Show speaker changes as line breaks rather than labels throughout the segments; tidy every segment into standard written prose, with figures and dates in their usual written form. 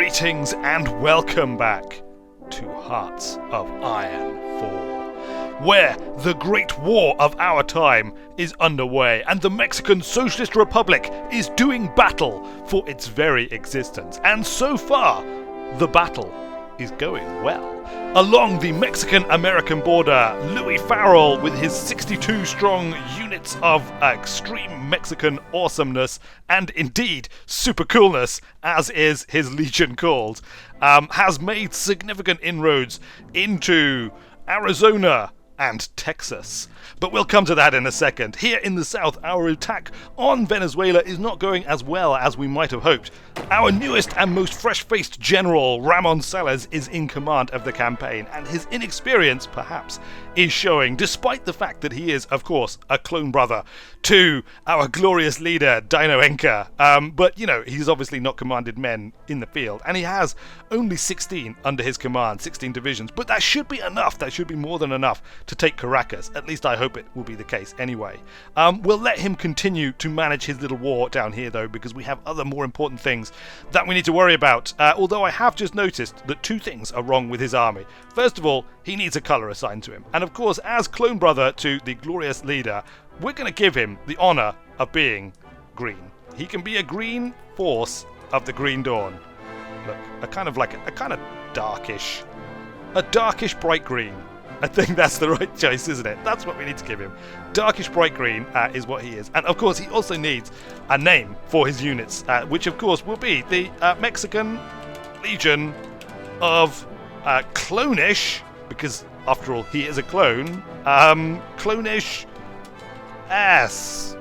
Greetings and welcome back to Hearts of Iron 4, where the Great War of our time is underway and the Mexican Socialist Republic is doing battle for its very existence. And so far, the battle is going well. Along the Mexican-American border, Louis Farrell, with his 62-strong units of extreme Mexican awesomeness and indeed super coolness, as is his legion called, has made significant inroads into Arizona and Texas. But we'll come to that in a second. Here in the south, our attack on Venezuela is not going as well as we might have hoped. Our newest and most fresh-faced general, Ramon Salas, is in command of the campaign, and his inexperience, perhaps, is showing, despite the fact that he is, of course, a clone brother to our glorious leader, Dino Enka. But, you know, he's obviously not commanded men in the field, and he has only 16 under his command, 16 divisions. But that should be enough. That should be more than enough to take Caracas. At least I hope it will be the case anyway. We'll let him continue to manage his little war down here, though, because we have other more important things that we need to worry about. Although I have just noticed that two things are wrong with his army. First of all, he needs a colour assigned to him. And of course, as clone brother to the glorious leader, we're going to give him the honour of being green. He can be a green force of the Green Dawn. Look, a kind of darkish bright green. I think that's the right choice, isn't it? That's what we need to give him. Darkish bright green is what he is. And of course, he also needs a name for his units, which of course will be the Mexican Legion of Clonish, because after all, he is a clone. Clonish ass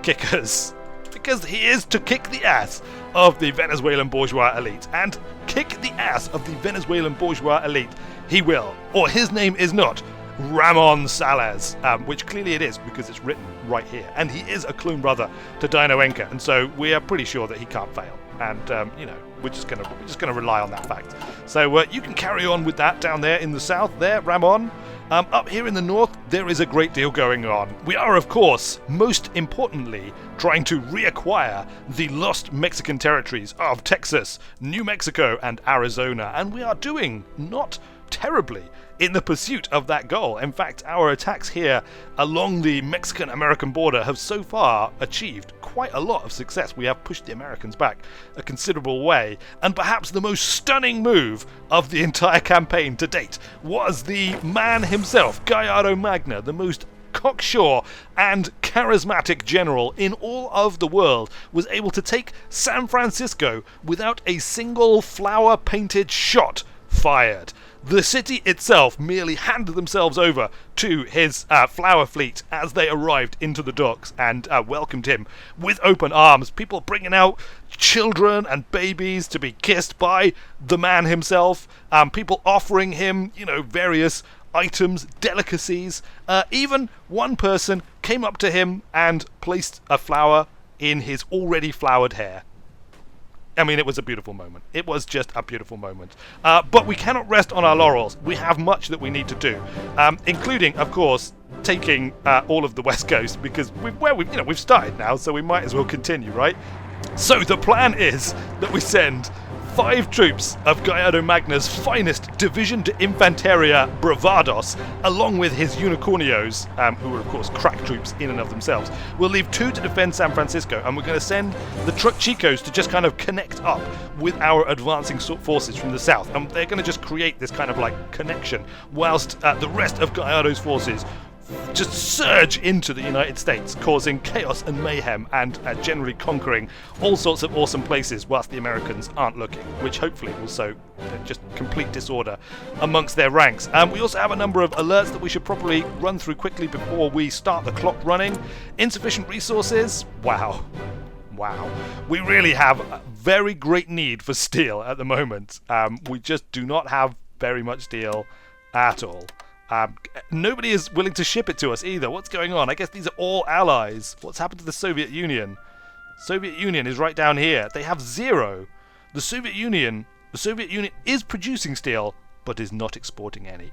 kickers. Because he is to kick the ass of the Venezuelan bourgeois elite. And kick the ass of the Venezuelan bourgeois elite he will. Or his name is not Ramon Salas, which clearly it is because it's written right here. And he is a clone brother to Dino Enka, and so we are pretty sure that he can't fail. And you know, we're just gonna rely on that fact. So you can carry on with that down there in the south, there, Ramon. Up here in the north, there is a great deal going on. We are, of course, most importantly, trying to reacquire the lost Mexican territories of Texas, New Mexico, and Arizona, and we are doing not terribly in the pursuit of that goal. In fact, our attacks here along the Mexican-American border have so far achieved quite a lot of success. We have pushed the Americans back a considerable way, and perhaps the most stunning move of the entire campaign to date was the man himself, Gallardo Magna, the most cocksure and charismatic general in all of the world, was able to take San Francisco without a single flower-painted shot fired. The city itself merely handed themselves over to his flower fleet as they arrived into the docks and welcomed him with open arms. People bringing out children and babies to be kissed by the man himself. People offering him, you know, various items, delicacies. Even one person came up to him and placed a flower in his already flowered hair. I mean, it was a beautiful moment. It was just a beautiful moment. But we cannot rest on our laurels. We have much that we need to do, including, of course, taking all of the West Coast, because we've started now, so we might as well continue, right? So the plan is that we send 5 troops of Gallardo Magna's finest Division de Infanteria Bravados, along with his Unicornios, who are of course crack troops in and of themselves. We'll leave 2 to defend San Francisco, and we're going to send the Truck Chicos to just kind of connect up with our advancing forces from the south, and they're going to just create this kind of like connection, whilst the rest of Gallardo's forces just surge into the United States, causing chaos and mayhem and generally conquering all sorts of awesome places whilst the Americans aren't looking, which hopefully will sow just complete disorder amongst their ranks. We also have a number of alerts that we should probably run through quickly before we start the clock running. Insufficient resources. Wow. We really have a very great need for steel at the moment. We just do not have very much steel at all. Nobody is willing to ship it to us either. What's going on? I guess these are all allies. What's happened to the Soviet Union? Soviet Union is right down here. They have 0. The Soviet Union is producing steel, but is not exporting any.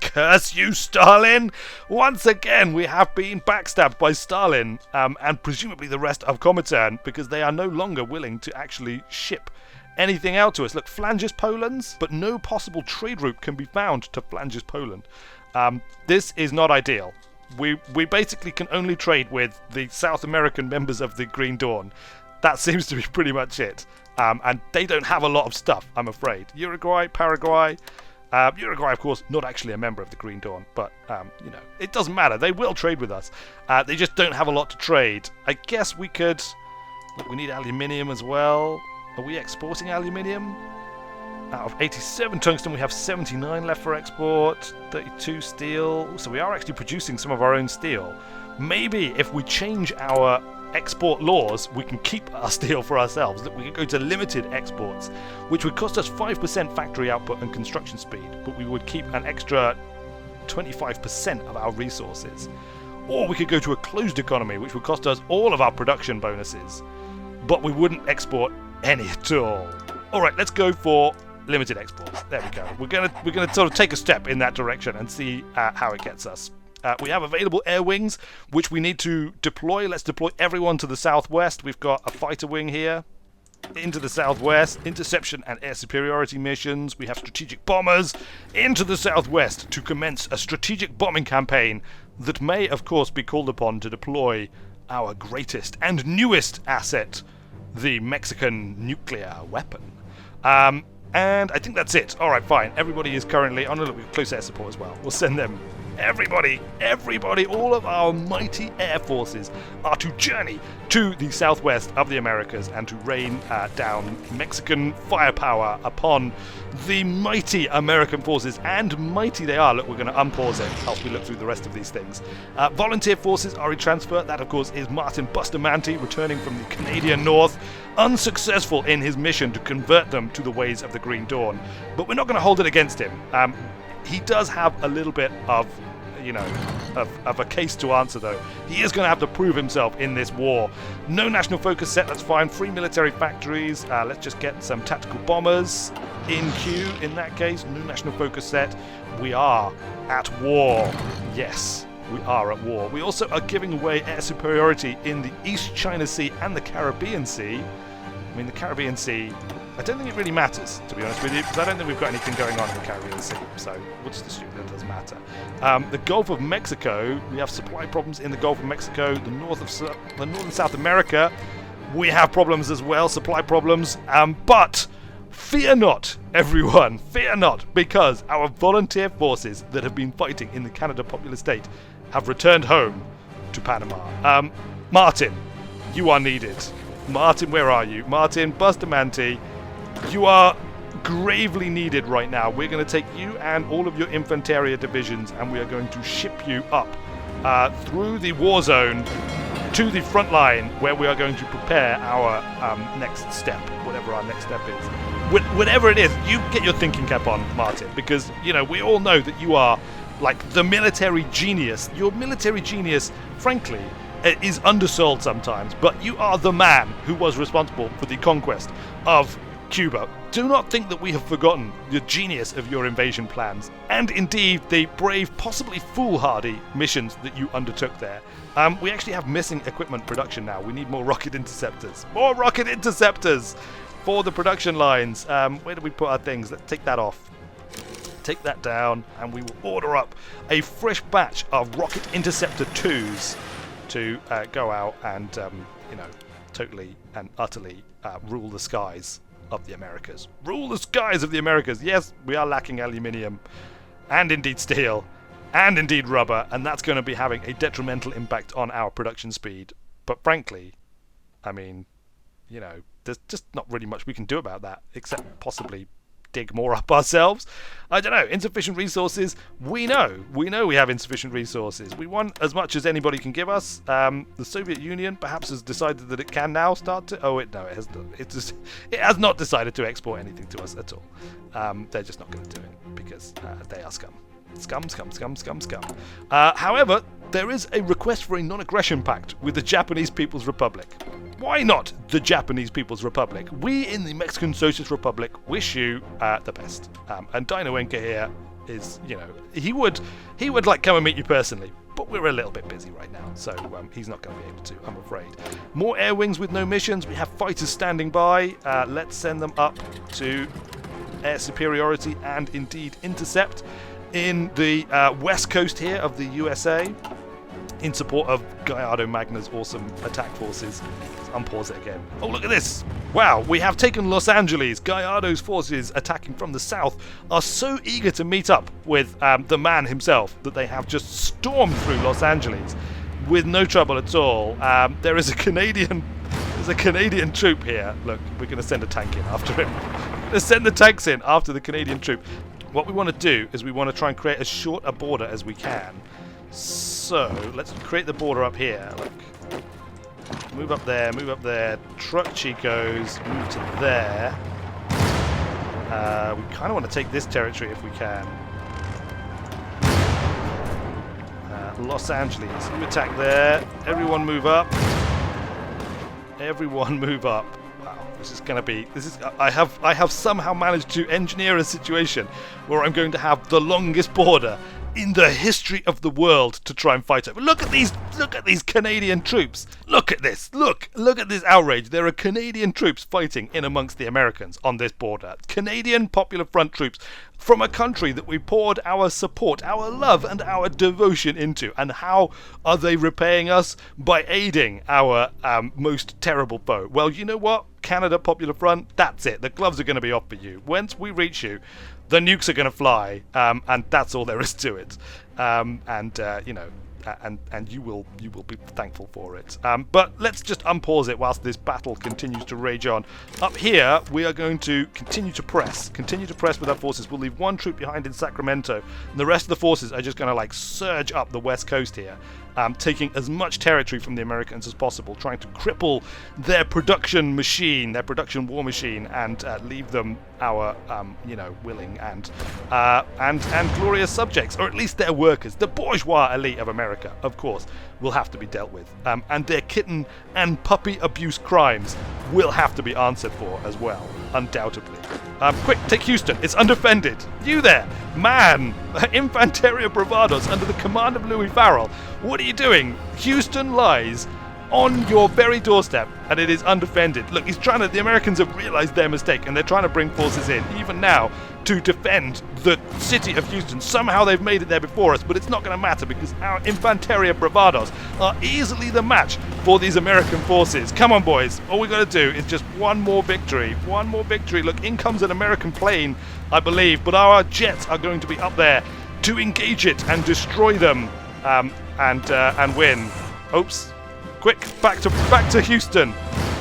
Curse you, Stalin! Once again, we have been backstabbed by Stalin, and presumably the rest of Comintern, because they are no longer willing to actually ship anything out to us. Look, Flanders, Poland, but no possible trade route can be found to Flanders, Poland. This is not ideal. We basically can only trade with the South American members of the Green Dawn. That seems to be pretty much it. And they don't have a lot of stuff, I'm afraid. Uruguay, Paraguay. Uruguay, of course, not actually a member of the Green Dawn, but, you know, it doesn't matter. They will trade with us. They just don't have a lot to trade. I guess we could... Look, we need aluminium as well. Are we exporting aluminium? Out of 87 tungsten, we have 79 left for export, 32 steel. So we are actually producing some of our own steel. Maybe if we change our export laws, we can keep our steel for ourselves. That we could go to limited exports, which would cost us 5% factory output and construction speed, but we would keep an extra 25% of our resources. Or we could go to a closed economy, which would cost us all of our production bonuses, but we wouldn't export any at all. All right, let's go for limited exports. There we go. We're gonna sort of take a step in that direction and see how it gets us. We have available air wings, which we need to deploy. Let's deploy everyone to the southwest. We've got a fighter wing here. Into the southwest, interception and air superiority missions. We have strategic bombers into the southwest to commence a strategic bombing campaign that may, of course, be called upon to deploy our greatest and newest asset, the Mexican nuclear weapon. And I think that's it. Alright, fine. Everybody is currently... Oh no, look, we have close air support as well. We'll send them. Everybody, all of our mighty air forces are to journey to the southwest of the Americas and to rain down Mexican firepower upon the mighty American forces. And mighty they are. Look, we're going to unpause it whilst we look through the rest of these things. Volunteer forces are in transfer. That, of course, is Martin Bustamante returning from the Canadian North, unsuccessful in his mission to convert them to the ways of the Green Dawn. But we're not going to hold it against him. He does have a little bit of, you know, of a case to answer, though. He is going to have to prove himself in this war. No national focus set, that's fine. 3 military factories. Let's just get some tactical bombers in queue in that case. No national focus set. We are at war. Yes, we are at war. We also are giving away air superiority in the East China Sea and the Caribbean Sea. I mean, the Caribbean Sea, I don't think it really matters, to be honest with you, because I don't think we've got anything going on in the Caribbean Sea, so we'll just assume that it doesn't matter. The Gulf of Mexico, we have supply problems in the Gulf of Mexico. The North and South America, we have problems as well, supply problems, but fear not, everyone, fear not, because our volunteer forces that have been fighting in the Canada Popular State have returned home to Panama. Martin, you are needed. Martin, where are you? Martin Bustamante, you are gravely needed right now. We're going to take you and all of your Infanteria divisions and we are going to ship you up through the war zone to the front line where we are going to prepare our next step, whatever our next step is. Whatever it is, you get your thinking cap on, Martin, because, you know, we all know that you are like the military genius. Your military genius, frankly, is undersold sometimes, but you are the man who was responsible for the conquest of Cuba. Do not think that we have forgotten the genius of your invasion plans, and indeed the brave, possibly foolhardy missions that you undertook there. We actually have missing equipment production now. We need more rocket interceptors. More rocket interceptors for the production lines. Where do we put our things? Let's take that off. Take that down, and we will order up a fresh batch of rocket interceptor 2s to go out and, you know, totally and utterly rule the skies of the Americas. Rule the skies of the Americas. Yes, we are lacking aluminium, and indeed steel, and indeed rubber, and that's going to be having a detrimental impact on our production speed. But frankly, I mean, you know, there's just not really much we can do about that, except possibly dig more up ourselves. I don't know, insufficient resources. We know we have insufficient resources. We want as much as anybody can give us. The Soviet Union perhaps has decided that it can now start to... it has not decided to export anything to us at all. They're just not going to do it because they are scum. Scum. However, there is a request for a non-aggression pact with the Japanese People's Republic. Why not the Japanese People's Republic? We in the Mexican Socialist Republic wish you the best. And Dino Inca here is, you know, he would like come and meet you personally, but we're a little bit busy right now, so he's not going to be able to, I'm afraid. More air wings with no missions. We have fighters standing by. Let's send them up to air superiority and indeed intercept in the west coast here of the USA in support of Gallardo Magna's awesome attack forces. Let's unpause it again. Oh, look at this! Wow, we have taken Los Angeles. Gallardo's forces attacking from the south are so eager to meet up with the man himself that they have just stormed through Los Angeles with no trouble at all. There is a Canadian troop here. Look, we're going to send a tank in after him. Let's send the tanks in after the Canadian troop. What we want to do is we want to try and create as short a border as we can. So, let's create the border up here. Look. Move up there, move up there. Truck Chicos, move to there. We kind of want to take this territory if we can. Los Angeles, you attack there. Everyone move up. Everyone move up. Wow, this is going to be... I have somehow managed to engineer a situation where I'm going to have the longest border in the history of the world to try and fight over. Look at these Canadian troops. Look at this. Look at this outrage. There are Canadian troops fighting in amongst the Americans on this border. Canadian Popular Front troops from a country that we poured our support, our love and our devotion into. And how are they repaying us? By aiding our most terrible foe. Well, you know what? Canada Popular Front, that's it. The gloves are going to be off for you. Once we reach you, the nukes are going to fly, and that's all there is to it. You know, and you will be thankful for it. But let's just unpause it whilst this battle continues to rage on. Up here, we are going to continue to press with our forces. We'll leave one troop behind in Sacramento, and the rest of the forces are just going to like surge up the west coast here. Taking as much territory from the Americans as possible, trying to cripple their production machine, their production war machine, and leave them our, you know, willing and glorious subjects, or at least their workers. The bourgeois elite of America, of course, will have to be dealt with, and their kitten and puppy abuse crimes will have to be answered for as well, undoubtedly. Quick, take Houston. It's undefended. You there, man! Infanteria Bravados under the command of Louis Farrell. What are you doing? Houston lies on your very doorstep, and it is undefended. Look, the Americans have realized their mistake, and they're trying to bring forces in, even now, to defend the city of Houston. Somehow they've made it there before us, but it's not going to matter because our Infanteria Bravados are easily the match for these American forces. Come on, boys. All we got to do is just one more victory. One more victory. Look, in comes an American plane, I believe, but our jets are going to be up there to engage it and destroy them and win. Oops. Quick, back to Houston.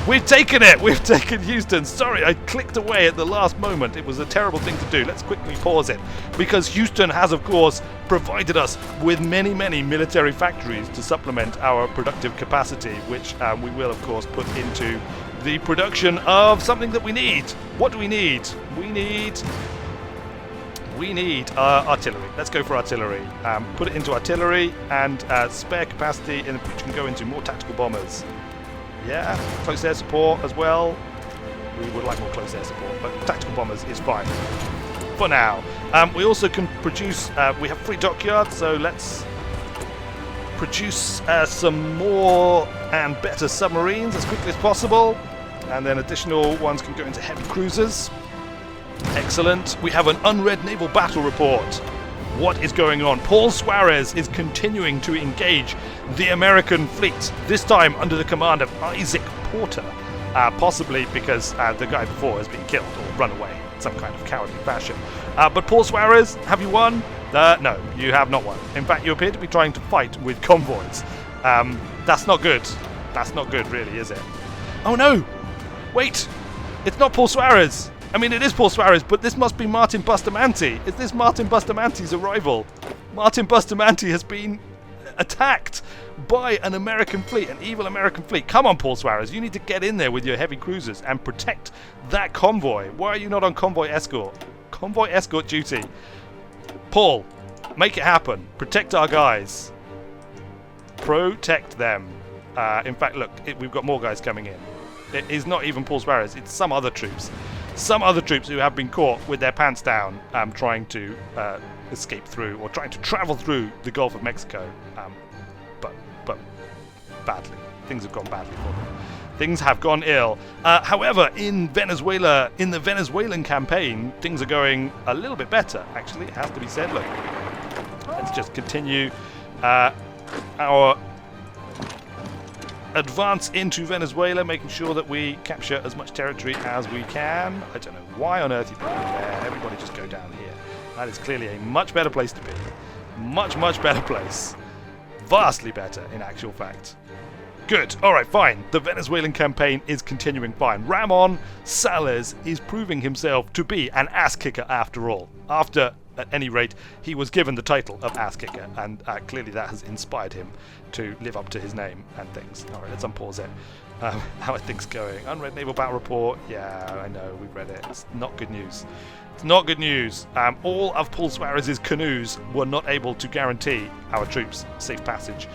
We've taken it! We've taken Houston. Sorry, I clicked away at the last moment. It was a terrible thing to do. Let's quickly pause it. Because Houston has, of course, provided us with many, many military factories to supplement our productive capacity, which we will, of course, put into the production of something that we need. What do we need? We need artillery. Let's go for artillery. Put it into artillery, and spare capacity in which can go into more tactical bombers. Yeah, close air support as well. We would like more close air support, but tactical bombers is fine for now. We also can produce, we have free dockyards, so let's produce some more and better submarines as quickly as possible, and then additional ones can go into heavy cruisers. Excellent. We have an unread naval battle report. What is going on? Paul Suarez is continuing to engage the American fleet, this time under the command of Isaac Porter, possibly because the guy before has been killed or run away in some kind of cowardly fashion. But Paul Suarez, have you won? No, you have not won. In fact, you appear to be trying to fight with convoys. That's not good. That's not good, really, is it? Oh no! Wait! It's not Paul Suarez! I mean, it is Paul Suarez, but this must be Martin Bustamante. Is this Martin Bustamante's arrival? Martin Bustamante has been attacked by an American fleet, an evil American fleet. Come on, Paul Suarez, you need to get in there with your heavy cruisers and protect that convoy. Why are you not on convoy escort? Convoy escort duty. Paul, make it happen. Protect our guys. Protect them. In fact, look, we've got more guys coming in. It is not even Paul Suarez, it's some other troops. some other troops who have been caught with their pants down, trying to escape through or trying to travel through the Gulf of Mexico, but badly. Things have gone badly for them. Things have gone ill. However, in Venezuela, in the Venezuelan campaign, things are going a little bit better. Actually, it has to be said. Look, let's just continue our advance into Venezuela, making sure that we capture as much territory as we can. I don't know why on earth you put it there. Everybody just go down here. That is clearly a much better place to be. Much, much better place. Vastly better, in actual fact. Good. Alright, fine. The Venezuelan campaign is continuing fine. Ramon Sales is proving himself to be an ass-kicker after all. After, at any rate, he was given the title of ass-kicker, and clearly that has inspired him to live up to his name and things. Alright, let's unpause it. How are things going? Unread Naval Battle Report. Yeah, I know, we've read it. It's not good news. It's not good news. All of Paul Suarez's canoes were not able to guarantee our troops safe passage.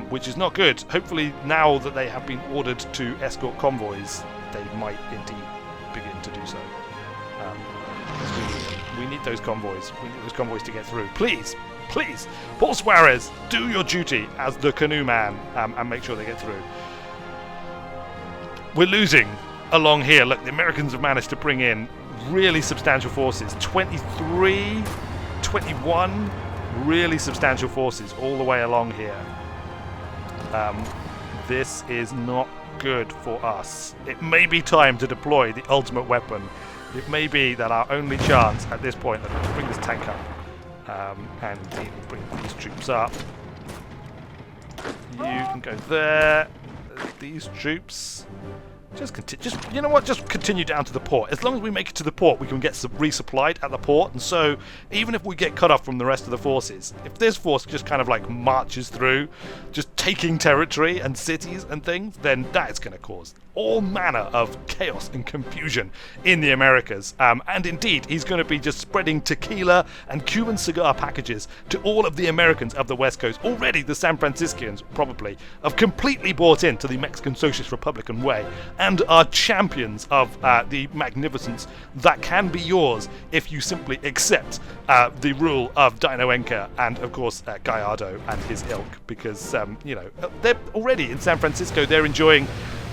Which is not good. Hopefully, now that they have been ordered to escort convoys, they might indeed begin to do so. We need those convoys. We need those convoys to get through. Please, please, Paul Suarez, do your duty as the canoe man and make sure they get through. We're losing along here. Look, the Americans have managed to bring in really substantial forces. 23, 21 really substantial forces all the way along here. This is not good for us. It may be time to deploy the ultimate weapon. It may be that our only chance at this point. Let's bring this tank up and bring these troops up. You can go there. These troops. Just you know what? Just continue down to the port. As long as we make it to the port, we can get resupplied at the port. And so, even if we get cut off from the rest of the forces, if this force just kind of like marches through, just taking territory and cities and things, then that is going to cause all manner of chaos and confusion in the Americas. And indeed, he's going to be just spreading tequila and Cuban cigar packages to all of the Americans of the West Coast. Already, the San Franciscans probably have completely bought into the Mexican Socialist Republican way and are champions of the magnificence that can be yours if you simply accept the rule of Dino Enca and, of course, Gallardo and his ilk, because, they're already in San Francisco, they're enjoying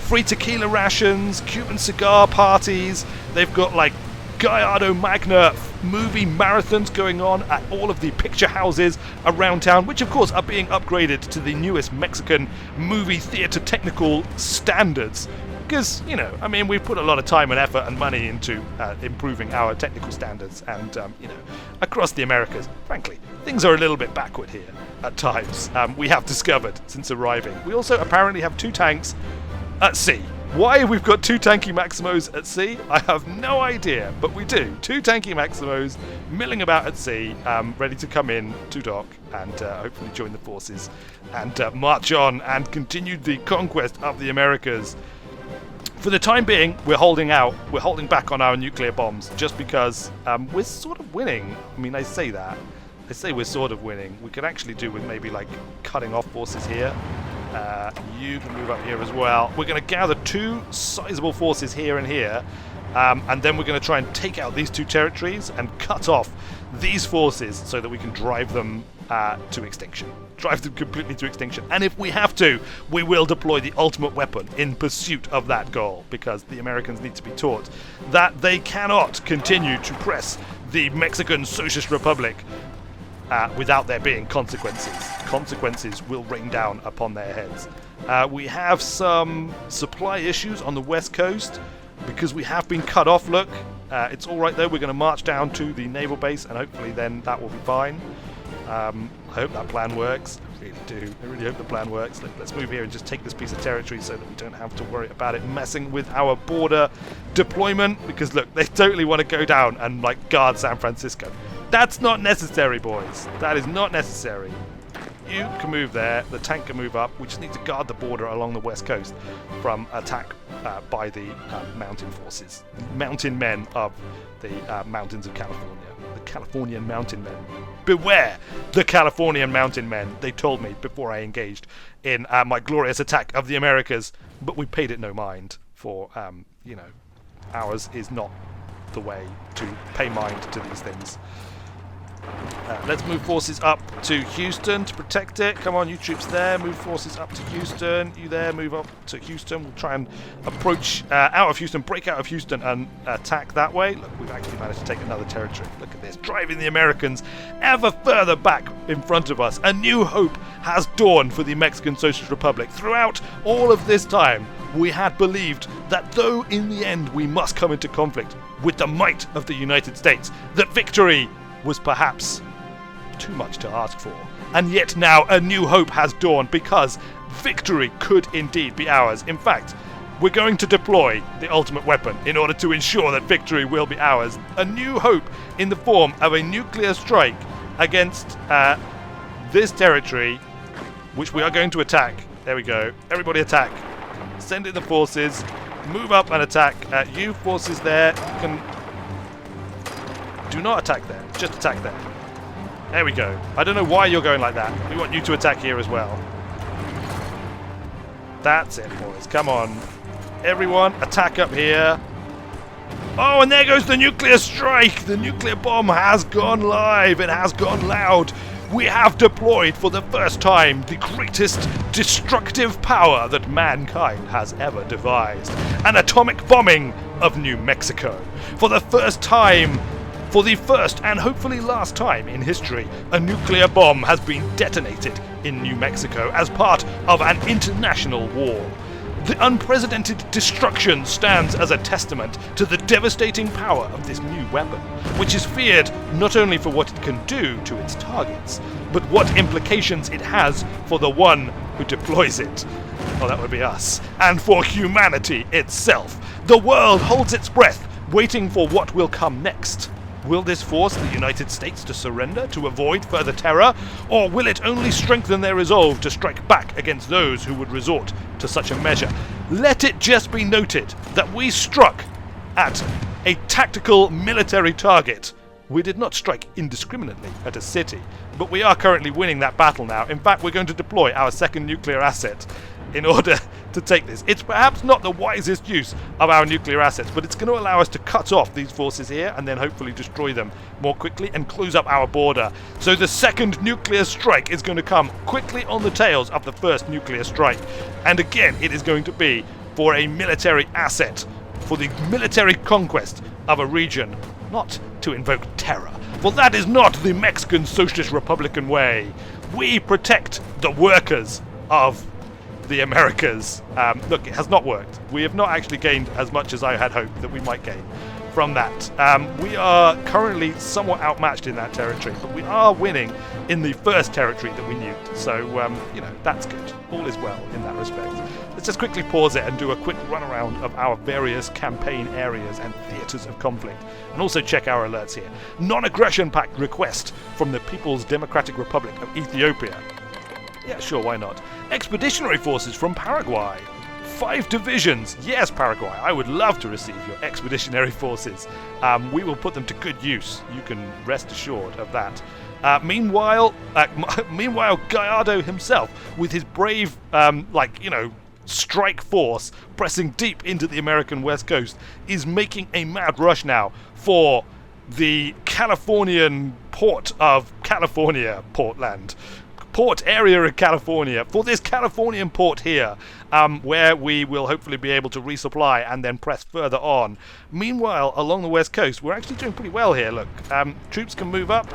free tequila rations, Cuban cigar parties. They've got like Gallardo Magna movie marathons going on at all of the picture houses around town, which of course are being upgraded to the newest Mexican movie theater technical standards. Because, we've put a lot of time and effort and money into improving our technical standards, and, across the Americas, frankly, things are a little bit backward here at times. We have discovered since arriving. We also apparently have 2 tanks at sea. Why we've got 2 tanky Maximos at sea, I have no idea, but we do. 2 tanky Maximos milling about at sea, ready to come in to dock and hopefully join the forces and march on and continue the conquest of the Americas. For the time being, we're holding out. We're holding back on our nuclear bombs just because we're sort of winning. I say that. I say we're sort of winning. We could actually do with maybe like cutting off forces here. You can move up here as well. We're going to gather 2 sizable forces here and here, and then we're going to try and take out these 2 territories and cut off these forces so that we can drive them to extinction. Drive them completely to extinction. And if we have to, we will deploy the ultimate weapon in pursuit of that goal, because the Americans need to be taught that they cannot continue to press the Mexican Socialist Republic without there being consequences. Consequences will rain down upon their heads. We have some supply issues on the West Coast because we have been cut off. Look, it's all right though. We're going to march down to the naval base and hopefully then that will be fine. I hope that plan works. I really do. I really hope the plan works. Let's move here and just take this piece of territory so that we don't have to worry about it messing with our border deployment, because look, they totally want to go down and like guard San Francisco. That's not necessary, boys. That is not necessary. You can move there. The tank can move up. We just need to guard the border along the west coast from attack by the mountain forces. Mountain men of the mountains of California. The Californian mountain men. Beware the Californian mountain men, they told me before I engaged in my glorious attack of the Americas. But we paid it no mind, for, ours is not the way to pay mind to these things. Let's move forces up to Houston to protect it. Come on, you troops there. Move forces up to Houston. You there, move up to Houston. We'll try and approach out of Houston, break out of Houston and attack that way. Look, we've actually managed to take another territory. Look at this, driving the Americans ever further back in front of us. A new hope has dawned for the Mexican Socialist Republic. Throughout all of this time, we had believed that though in the end we must come into conflict with the might of the United States, that victory was perhaps too much to ask for. And yet now a new hope has dawned, because victory could indeed be ours. In fact, we're going to deploy the ultimate weapon in order to ensure that victory will be ours. A new hope in the form of a nuclear strike against this territory, which we are going to attack. There we go. Everybody attack. Send in the forces. Move up and attack. You forces there can... Do not attack there. Just attack there. There we go. I don't know why you're going like that. We want you to attack here as well. That's it, boys. Come on. Everyone, attack up here. Oh, and there goes the nuclear strike. The nuclear bomb has gone live. It has gone loud. We have deployed for the first time the greatest destructive power that mankind has ever devised. An atomic bombing of New Mexico. For the first time, for the first and hopefully last time in history, a nuclear bomb has been detonated in New Mexico as part of an international war. The unprecedented destruction stands as a testament to the devastating power of this new weapon, which is feared not only for what it can do to its targets, but what implications it has for the one who deploys it. Well, that would be us. And for humanity itself. The world holds its breath, waiting for what will come next. Will this force the United States to surrender to avoid further terror, or will it only strengthen their resolve to strike back against those who would resort to such a measure? Let it just be noted that we struck at a tactical military target. We did not strike indiscriminately at a city, but we are currently winning that battle now. In fact, we're going to deploy our second nuclear asset in order to take this. It's perhaps not the wisest use of our nuclear assets, but it's going to allow us to cut off these forces here and then hopefully destroy them more quickly and close up our border. So the second nuclear strike is going to come quickly on the tails of the first nuclear strike. And again, it is going to be for a military asset, for the military conquest of a region, not to invoke terror. For that is not the Mexican Socialist Republican way. We protect the workers of the Americas. Look, it has not worked. We have not actually gained as much as I had hoped that we might gain from that. We are currently somewhat outmatched in that territory, but we are winning in the first territory that we nuked. So, that's good. All is well in that respect. Let's just quickly pause it and do a quick run around of our various campaign areas and theatres of conflict, and also check our alerts here. Non-aggression pact request from the People's Democratic Republic of Ethiopia. Yeah, sure, why not? Expeditionary forces from Paraguay. 5 divisions. Yes, Paraguay, I would love to receive your expeditionary forces. We will put them to good use. You can rest assured of that. Meanwhile, Gallardo himself, with his brave, strike force pressing deep into the American West Coast, is making a mad rush now for the Californian port of California, Portland. Port area of California, for this Californian port here, where we will hopefully be able to resupply and then press further on. Meanwhile, along the west coast, we're actually doing pretty well here. Look, troops can move up,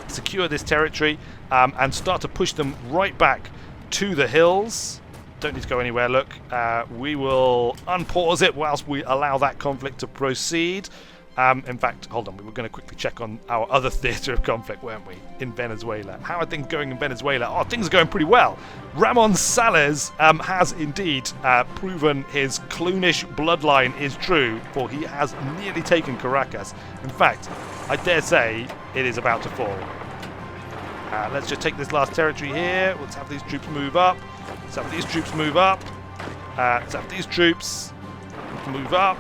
secure this territory, and start to push them right back to the hills. Don't need to go anywhere, look. We will unpause it whilst we allow that conflict to proceed. In fact, hold on, we were going to quickly check on our other theatre of conflict, weren't we? In Venezuela. How are things going in Venezuela? Oh, things are going pretty well. Ramon Sales has indeed proven his cloonish bloodline is true, for he has nearly taken Caracas. In fact, I dare say it is about to fall. Let's just take this last territory here. Let's have these troops move up. Let's have these troops move up. Let's have these troops move up.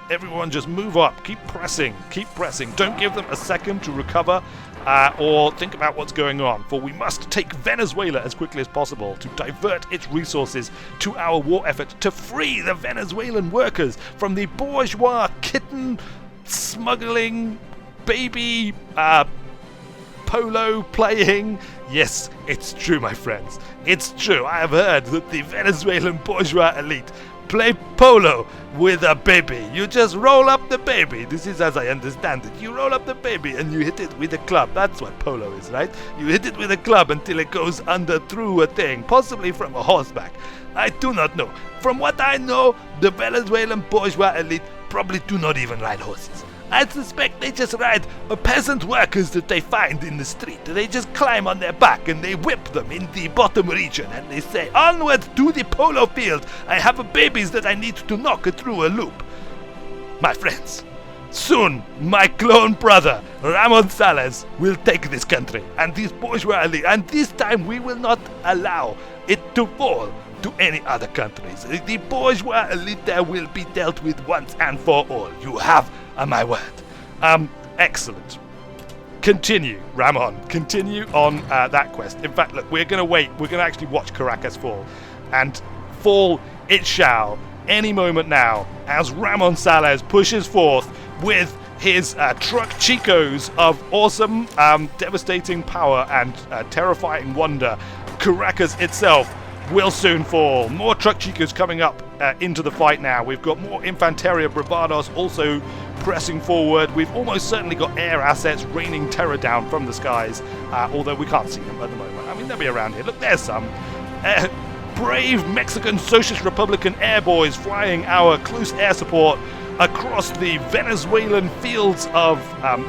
Everyone just move up. Keep pressing. Keep pressing. Don't give them a second to recover or think about what's going on. For we must take Venezuela as quickly as possible to divert its resources to our war effort to free the Venezuelan workers from the bourgeois kitten smuggling, baby, polo playing. Yes, it's true, my friends. It's true. I have heard that the Venezuelan bourgeois elite play polo with a baby. You just roll up the baby. This is as I understand it. You roll up the baby and you hit it with a club. That's what polo is, right? You hit it with a club until it goes under through a thing, possibly from a horseback. I do not know. From what I know, the Venezuelan bourgeois elite probably do not even ride horses. I suspect they just ride peasant workers that they find in the street. They just climb on their back and they whip them in the bottom region and they say, "Onwards to the polo field. I have babies that I need to knock through a loop." My friends, soon my clone brother, Ramon Salas, will take this country and this bourgeois elite, and this time we will not allow it to fall to any other countries. The bourgeois elite there will be dealt with once and for all. You have my word. Excellent. Continue, Ramon. Continue on that quest. In fact, look, we're going to wait. We're going to actually watch Caracas fall. And fall it shall any moment now as Ramon Salas pushes forth with his truck Chicos of awesome, devastating power and terrifying wonder. Caracas itself will soon fall. More truck Chicos coming up into the fight now. We've got more Infanteria Bravados also pressing forward. We've almost certainly got air assets raining terror down from the skies, although we can't see them at the moment. I mean, they'll be around here. Look, there's some. Brave Mexican Socialist Republican air boys flying our close air support across the Venezuelan fields of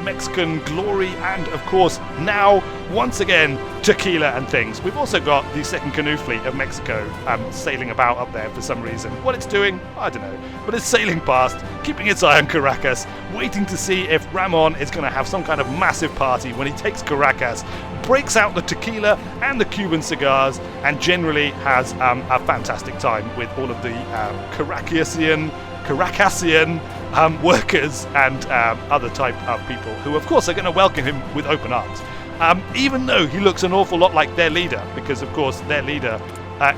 Mexican glory and, of course, now, once again, tequila and things. We've also got the second canoe fleet of Mexico sailing about up there for some reason. What it's doing, I don't know. But it's sailing past, keeping its eye on Caracas, waiting to see if Ramon is going to have some kind of massive party when he takes Caracas, breaks out the tequila and the Cuban cigars, and generally has a fantastic time with all of the Caracasian workers and other type of people who, of course, are going to welcome him with open arms. Even though he looks an awful lot like their leader, because, of course, their leader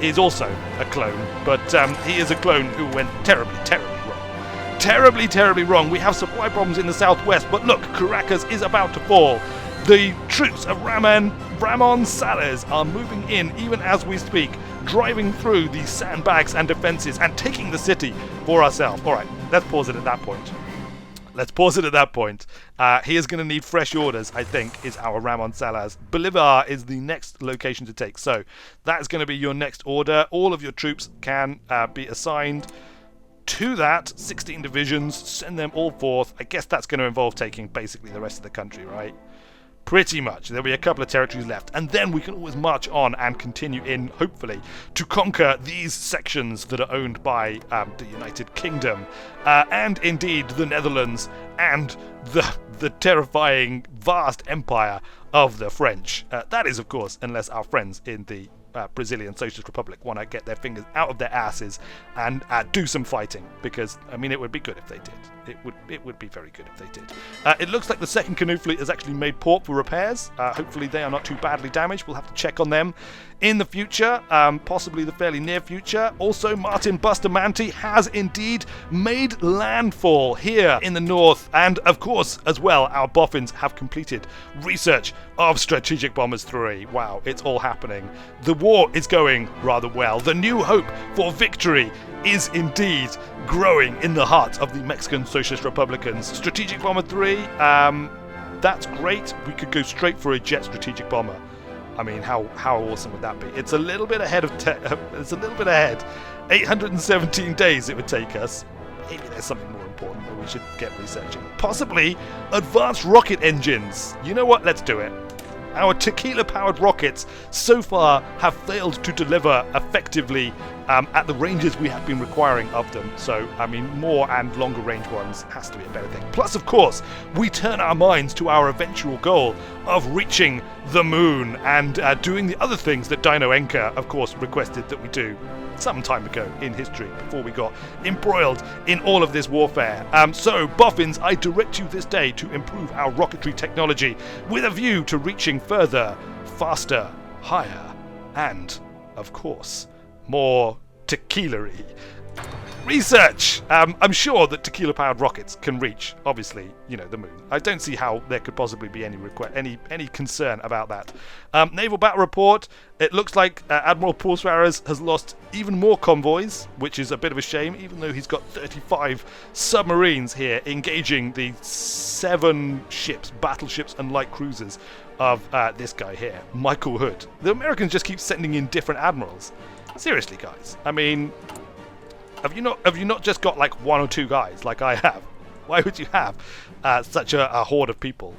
is also a clone, but he is a clone who went terribly, terribly wrong. Terribly, terribly wrong. We have supply problems in the southwest, but look, Caracas is about to fall. The troops of Ramon Salas are moving in even as we speak, driving through the sandbags and defenses and taking the city for ourselves. All right, let's pause it at that point. He is going to need fresh orders, I think, is our Ramon Salas. Bolivar is the next location to take. So that is going to be your next order. All of your troops can be assigned to that. 16 divisions, send them all forth. I guess that's going to involve taking basically the rest of the country, right? Pretty much. There'll be a couple of territories left, and then we can always march on and continue in, hopefully, to conquer these sections that are owned by the United Kingdom, and indeed the Netherlands, and the terrifying, vast empire of the French. That is, of course, unless our friends in the Brazilian Socialist Republic want to get their fingers out of their asses and do some fighting, because I mean it would be good if they did. It would be very good if they did. It looks like the second canoe fleet has actually made port for repairs. Hopefully they are not too badly damaged. We'll have to check on them in the future, possibly the fairly near future. Also, Martin Bustamante has indeed made landfall here in the north, and of course as well our boffins have completed research of Strategic Bombers 3. Wow, it's all happening. The war is going rather well. The new hope for victory is indeed growing in the heart of the Mexican Socialist Republicans. Strategic Bomber 3, that's great. We could go straight for a jet strategic bomber. I mean, how awesome would that be? It's a little bit ahead of 817 days it would take us. Maybe there's something more important that we should get researching. Possibly advanced rocket engines. You know what? Let's do it. Our tequila-powered rockets so far have failed to deliver effectively at the ranges we have been requiring of them. So, I mean, more and longer range ones has to be a better thing. Plus, of course, we turn our minds to our eventual goal of reaching the moon and doing the other things that Dino Enka, of course, requested that we do some time ago in history before we got embroiled in all of this warfare. So, Boffins, I direct you this day to improve our rocketry technology with a view to reaching further, faster, higher, and, of course, more tequila-y. Research! I'm sure that tequila-powered rockets can reach, obviously, the moon. I don't see how there could possibly be any concern about that. Naval battle report. It looks like Admiral Paul Suarez has lost even more convoys, which is a bit of a shame, even though he's got 35 submarines here engaging the 7 ships, battleships and light cruisers of this guy here, Michael Hood. The Americans just keep sending in different admirals. Seriously, guys. I mean, have you not just got like 1 or 2 guys like I have? Why would you have such a horde of people?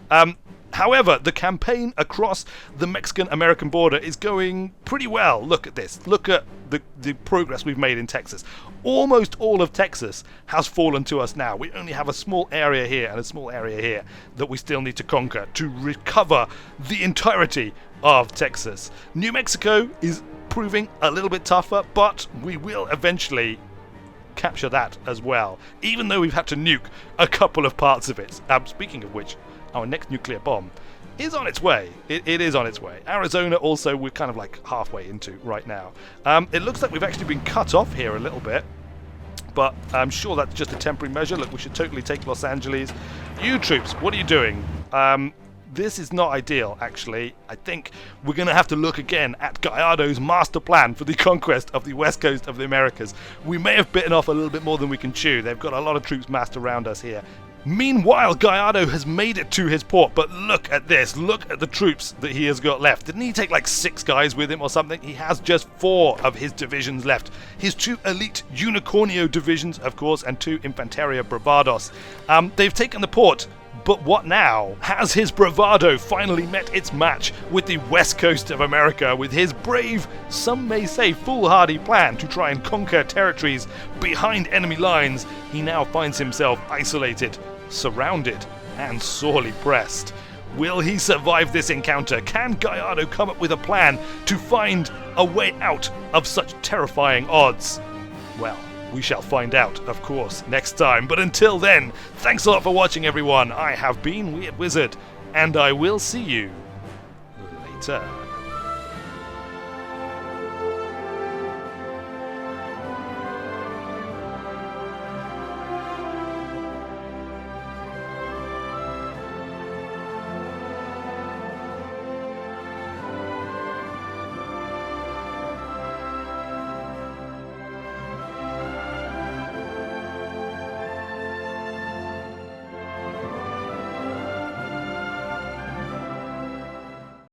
However, the campaign across the Mexican-American border is going pretty well. Look at this. Look at the progress we've made in Texas. Almost all of Texas has fallen to us now. We only have a small area here and a small area here that we still need to conquer to recover the entirety of Texas. New Mexico is proving a little bit tougher, but we will eventually capture that as well, even though we've had to nuke a couple of parts of it. Speaking of which, our next nuclear bomb is on its way. It is on its way. Arizona also, we're kind of like halfway into right now. It looks like we've actually been cut off here a little bit, but I'm sure that's just a temporary measure. Look, we should totally take Los Angeles. You troops, what are you doing? This is not ideal, actually. I think we're going to have to look again at Gallardo's master plan for the conquest of the west coast of the Americas. We may have bitten off a little bit more than we can chew. They've got a lot of troops massed around us here. Meanwhile, Gallardo has made it to his port, but look at this. Look at the troops that he has got left. Didn't he take like 6 guys with him or something? He has just 4 of his divisions left. His 2 elite Unicornio divisions, of course, and 2 Infanteria Bravados. They've taken the port. But what now? Has his bravado finally met its match with the west coast of America, with his brave, some may say foolhardy plan to try and conquer territories behind enemy lines? He now finds himself isolated, surrounded, and sorely pressed. Will he survive this encounter? Can Gallardo come up with a plan to find a way out of such terrifying odds? Well, we shall find out, of course, next time. But until then, thanks a lot for watching, everyone. I have been Weird Wizard, and I will see you later.